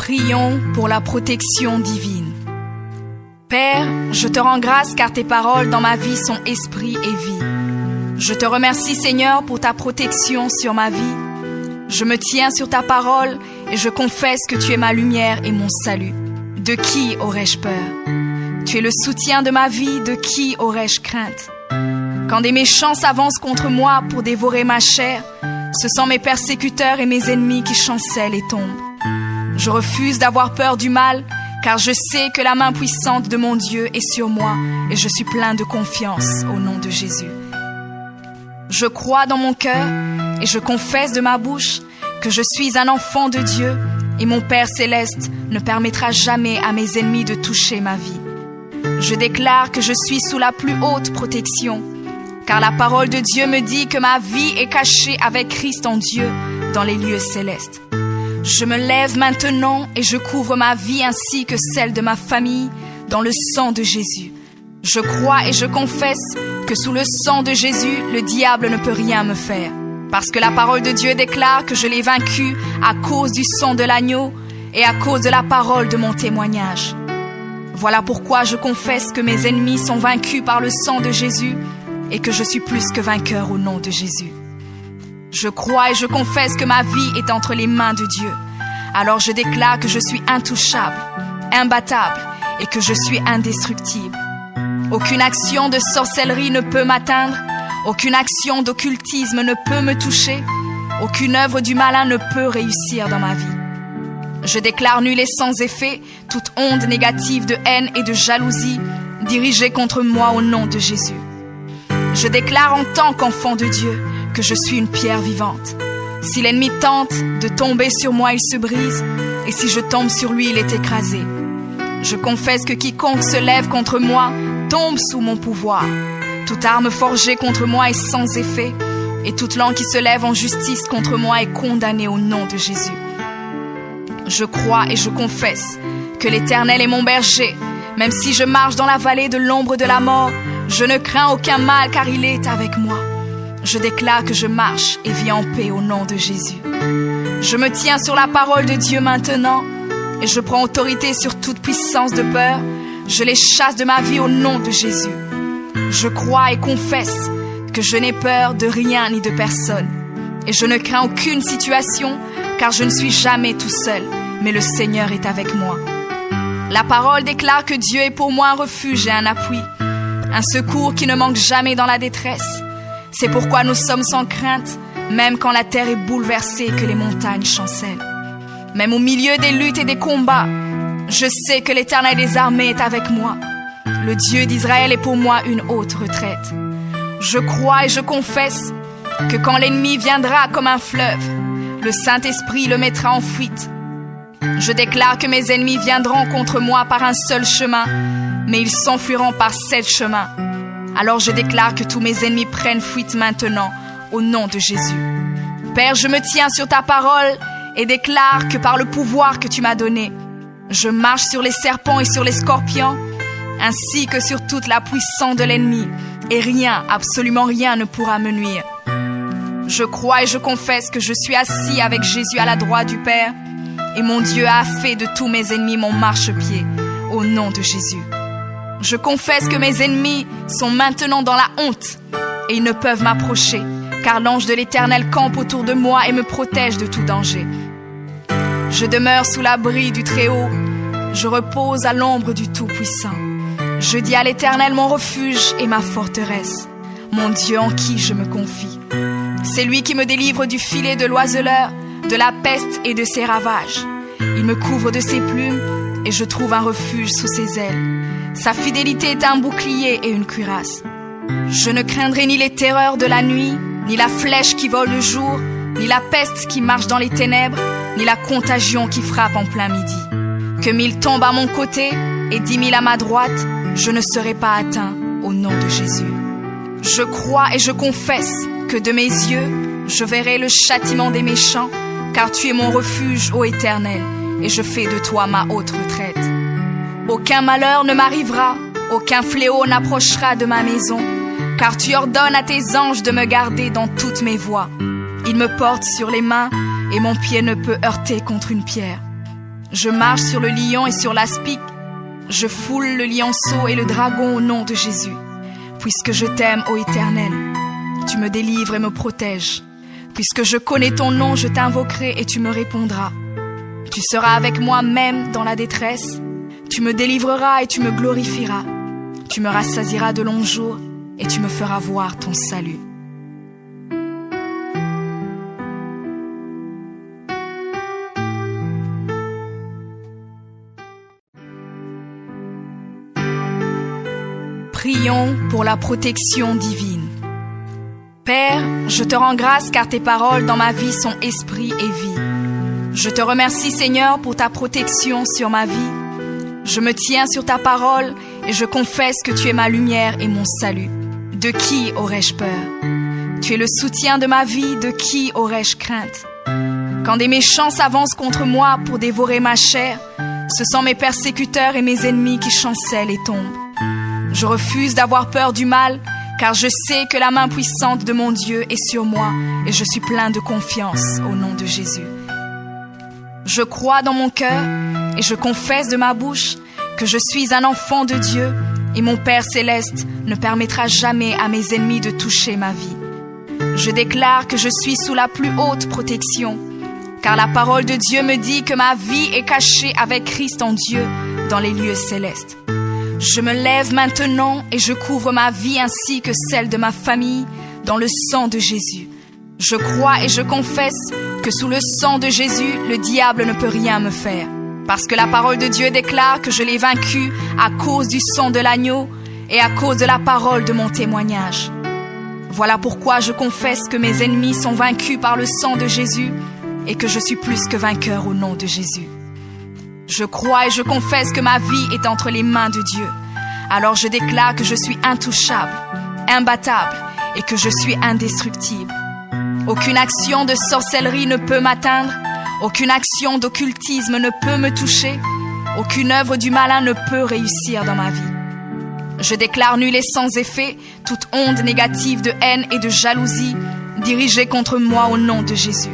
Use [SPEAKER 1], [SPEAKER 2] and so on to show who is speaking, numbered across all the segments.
[SPEAKER 1] Prions pour la protection divine. Père, je te rends grâce car tes paroles dans ma vie sont esprit et vie. Je te remercie Seigneur pour ta protection sur ma vie. Je me tiens sur ta parole et je confesse que tu es ma lumière et mon salut. De qui aurais-je peur? Tu es le soutien de ma vie, de qui aurais-je crainte? Quand des méchants s'avancent contre moi pour dévorer ma chair, ce sont mes persécuteurs et mes ennemis qui chancellent et tombent. Je refuse d'avoir peur du mal, car je sais que la main puissante de mon Dieu est sur moi et je suis plein de confiance au nom de Jésus. Je crois dans mon cœur et je confesse de ma bouche que je suis un enfant de Dieu et mon Père céleste ne permettra jamais à mes ennemis de toucher ma vie. Je déclare que je suis sous la plus haute protection, car la parole de Dieu me dit que ma vie est cachée avec Christ en Dieu dans les lieux célestes. Je me lève maintenant et je couvre ma vie ainsi que celle de ma famille dans le sang de Jésus. Je crois et je confesse que sous le sang de Jésus, le diable ne peut rien me faire. Parce que la parole de Dieu déclare que je l'ai vaincu à cause du sang de l'agneau et à cause de la parole de mon témoignage. Voilà pourquoi je confesse que mes ennemis sont vaincus par le sang de Jésus et que je suis plus que vainqueur au nom de Jésus. Je crois et je confesse que ma vie est entre les mains de Dieu. Alors je déclare que je suis intouchable, imbattable et que je suis indestructible. Aucune action de sorcellerie ne peut m'atteindre, aucune action d'occultisme ne peut me toucher, aucune œuvre du malin ne peut réussir dans ma vie. Je déclare nul et sans effet toute onde négative de haine et de jalousie dirigée contre moi au nom de Jésus. Je déclare en tant qu'enfant de Dieu que je suis une pierre vivante. Si l'ennemi tente de tomber sur moi, il se brise, et si je tombe sur lui, il est écrasé. Je confesse que quiconque se lève contre moi tombe sous mon pouvoir. Toute arme forgée contre moi est sans effet, et toute langue qui se lève en justice contre moi est condamnée au nom de Jésus. Je crois et je confesse que l'Éternel est mon berger. Même si je marche dans la vallée de l'ombre de la mort, je ne crains aucun mal car il est avec moi. Je déclare que je marche et vis en paix au nom de Jésus. Je me tiens sur la parole de Dieu maintenant et je prends autorité sur toute puissance de peur. Je les chasse de ma vie au nom de Jésus. Je crois et confesse que je n'ai peur de rien ni de personne. Et je ne crains aucune situation car je ne suis jamais tout seul, mais le Seigneur est avec moi. La parole déclare que Dieu est pour moi un refuge et un appui, un secours qui ne manque jamais dans la détresse. C'est pourquoi nous sommes sans crainte, même quand la terre est bouleversée et que les montagnes chancellent. Même au milieu des luttes et des combats, je sais que l'Éternel des armées est avec moi. Le Dieu d'Israël est pour moi une haute retraite. Je crois et je confesse que quand l'ennemi viendra comme un fleuve, le Saint-Esprit le mettra en fuite. Je déclare que mes ennemis viendront contre moi par un seul chemin, mais ils s'enfuiront par 7 chemins. Alors je déclare que tous mes ennemis prennent fuite maintenant, au nom de Jésus. Père, je me tiens sur ta parole et déclare que par le pouvoir que tu m'as donné, je marche sur les serpents et sur les scorpions, ainsi que sur toute la puissance de l'ennemi, et rien, absolument rien ne pourra me nuire. Je crois et je confesse que je suis assis avec Jésus à la droite du Père, et mon Dieu a fait de tous mes ennemis mon marchepied, au nom de Jésus. Je confesse que mes ennemis sont maintenant dans la honte, et ils ne peuvent m'approcher, car l'ange de l'Éternel campe autour de moi et me protège de tout danger. Je demeure sous l'abri du Très-Haut, je repose à l'ombre du Tout-Puissant. Je dis à l'Éternel mon refuge et ma forteresse, mon Dieu en qui je me confie. C'est lui qui me délivre du filet de l'oiseleur, de la peste et de ses ravages. Il me couvre de ses plumes et je trouve un refuge sous ses ailes. Sa fidélité est un bouclier et une cuirasse. Je ne craindrai ni les terreurs de la nuit, ni la flèche qui vole le jour, ni la peste qui marche dans les ténèbres, ni la contagion qui frappe en plein midi. Que 1000 tombent à mon côté et 10 000 à ma droite, je ne serai pas atteint au nom de Jésus. Je crois et je confesse que de mes yeux, je verrai le châtiment des méchants, car tu es mon refuge, ô Éternel, et je fais de toi ma haute retraite. Aucun malheur ne m'arrivera, aucun fléau n'approchera de ma maison, car tu ordonnes à tes anges de me garder dans toutes mes voies. Ils me portent sur les mains, et mon pied ne peut heurter contre une pierre. Je marche sur le lion et sur l'aspic. Je foule le lionceau et le dragon au nom de Jésus. Puisque je t'aime, ô Éternel, tu me délivres et me protèges. Puisque je connais ton nom, je t'invoquerai et tu me répondras. Tu seras avec moi même dans la détresse. Tu me délivreras et tu me glorifieras. Tu me rassasieras de longs jours et tu me feras voir ton salut. Prions pour la protection divine. Père, je te rends grâce car tes paroles dans ma vie sont esprit et vie. Je te remercie Seigneur pour ta protection sur ma vie. Je me tiens sur ta parole et je confesse que tu es ma lumière et mon salut. De qui aurais-je peur? Tu es le soutien de ma vie, de qui aurais-je crainte? Quand des méchants s'avancent contre moi pour dévorer ma chair, ce sont mes persécuteurs et mes ennemis qui chancellent et tombent. Je refuse d'avoir peur du mal, car je sais que la main puissante de mon Dieu est sur moi et je suis plein de confiance au nom de Jésus. Je crois dans mon cœur et je confesse de ma bouche que je suis un enfant de Dieu et mon Père céleste ne permettra jamais à mes ennemis de toucher ma vie. Je déclare que je suis sous la plus haute protection, car la parole de Dieu me dit que ma vie est cachée avec Christ en Dieu dans les lieux célestes. Je me lève maintenant et je couvre ma vie ainsi que celle de ma famille dans le sang de Jésus. Je crois et je confesse que sous le sang de Jésus, le diable ne peut rien me faire. Parce que la parole de Dieu déclare que je l'ai vaincu à cause du sang de l'agneau et à cause de la parole de mon témoignage. Voilà pourquoi je confesse que mes ennemis sont vaincus par le sang de Jésus et que je suis plus que vainqueur au nom de Jésus. Je crois et je confesse que ma vie est entre les mains de Dieu. Alors je déclare que je suis intouchable, imbattable et que je suis indestructible. Aucune action de sorcellerie ne peut m'atteindre, aucune action d'occultisme ne peut me toucher, aucune œuvre du malin ne peut réussir dans ma vie. Je déclare nul et sans effet toute onde négative de haine et de jalousie dirigée contre moi au nom de Jésus.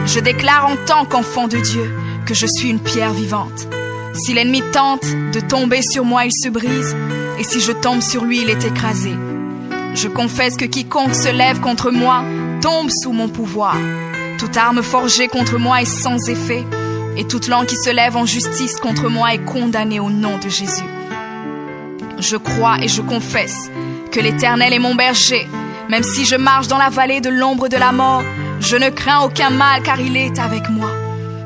[SPEAKER 1] Je déclare en tant qu'enfant de Dieu que je suis une pierre vivante. Si l'ennemi tente de tomber sur moi, il se brise, et si je tombe sur lui, il est écrasé. Je confesse que quiconque se lève contre moi tombe sous mon pouvoir. Toute arme forgée contre moi est sans effet, et toute langue qui se lève en justice contre moi est condamnée au nom de Jésus. Je crois et je confesse que l'Éternel est mon berger. Même si je marche dans la vallée de l'ombre de la mort, je ne crains aucun mal car il est avec moi.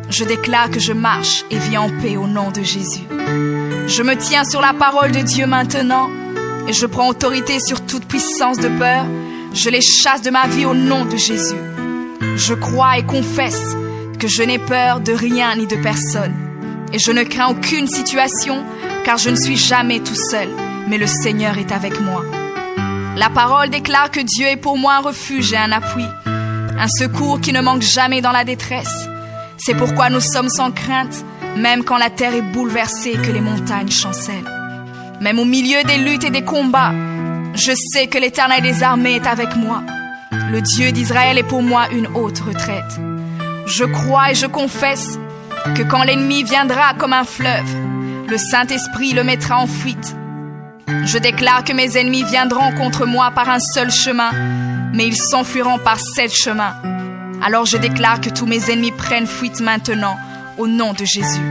[SPEAKER 1] Je déclare que je marche et vis en paix au nom de Jésus. Je me tiens sur la parole de Dieu maintenant et je prends autorité sur toute puissance de peur. Je les chasse de ma vie au nom de Jésus. Je crois et confesse que je n'ai peur de rien ni de personne. Et je ne crains aucune situation car je ne suis jamais tout seul, mais le Seigneur est avec moi. La parole déclare que Dieu est pour moi un refuge et un appui, un secours qui ne manque jamais dans la détresse. C'est pourquoi nous sommes sans crainte, même quand la terre est bouleversée et que les montagnes chancellent. Même au milieu des luttes et des combats, je sais que l'Éternel des armées est avec moi. Le Dieu d'Israël est pour moi une haute retraite. Je crois et je confesse que quand l'ennemi viendra comme un fleuve, le Saint-Esprit le mettra en fuite. Je déclare que mes ennemis viendront contre moi par un seul chemin, mais ils s'enfuiront par 7 chemins. Alors je déclare que tous mes ennemis prennent fuite maintenant, au nom de Jésus.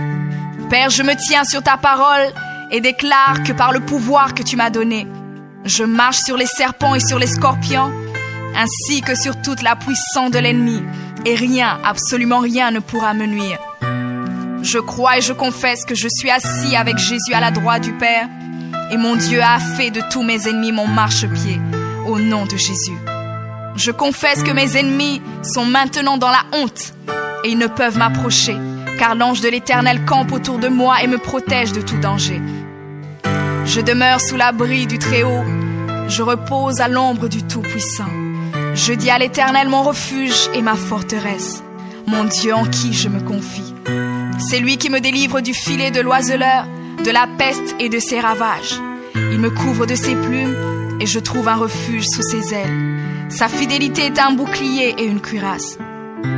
[SPEAKER 1] Père, je me tiens sur ta parole et déclare que par le pouvoir que tu m'as donné, je marche sur les serpents et sur les scorpions, ainsi que sur toute la puissance de l'ennemi, et rien, absolument rien ne pourra me nuire. Je crois et je confesse que je suis assis avec Jésus à la droite du Père, et mon Dieu a fait de tous mes ennemis mon marchepied, au nom de Jésus. Je confesse que mes ennemis sont maintenant dans la honte, et ils ne peuvent m'approcher, car l'ange de l'Éternel campe autour de moi et me protège de tout danger. Je demeure sous l'abri du Très-Haut, je repose à l'ombre du Tout-Puissant. Je dis à l'Éternel mon refuge et ma forteresse, mon Dieu en qui je me confie. C'est lui qui me délivre du filet de l'oiseleur, de la peste et de ses ravages. Il me couvre de ses plumes et je trouve un refuge sous ses ailes. Sa fidélité est un bouclier et une cuirasse.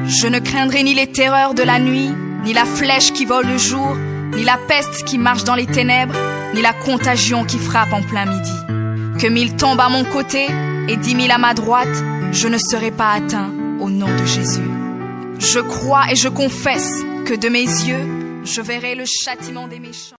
[SPEAKER 1] Je ne craindrai ni les terreurs de la nuit, ni la flèche qui vole le jour, ni la peste qui marche dans les ténèbres, ni la contagion qui frappe en plein midi. Que 1000 tombent à mon côté et 10 000 à ma droite, je ne serai pas atteint au nom de Jésus. Je crois et je confesse que de mes yeux, je verrai le châtiment des méchants.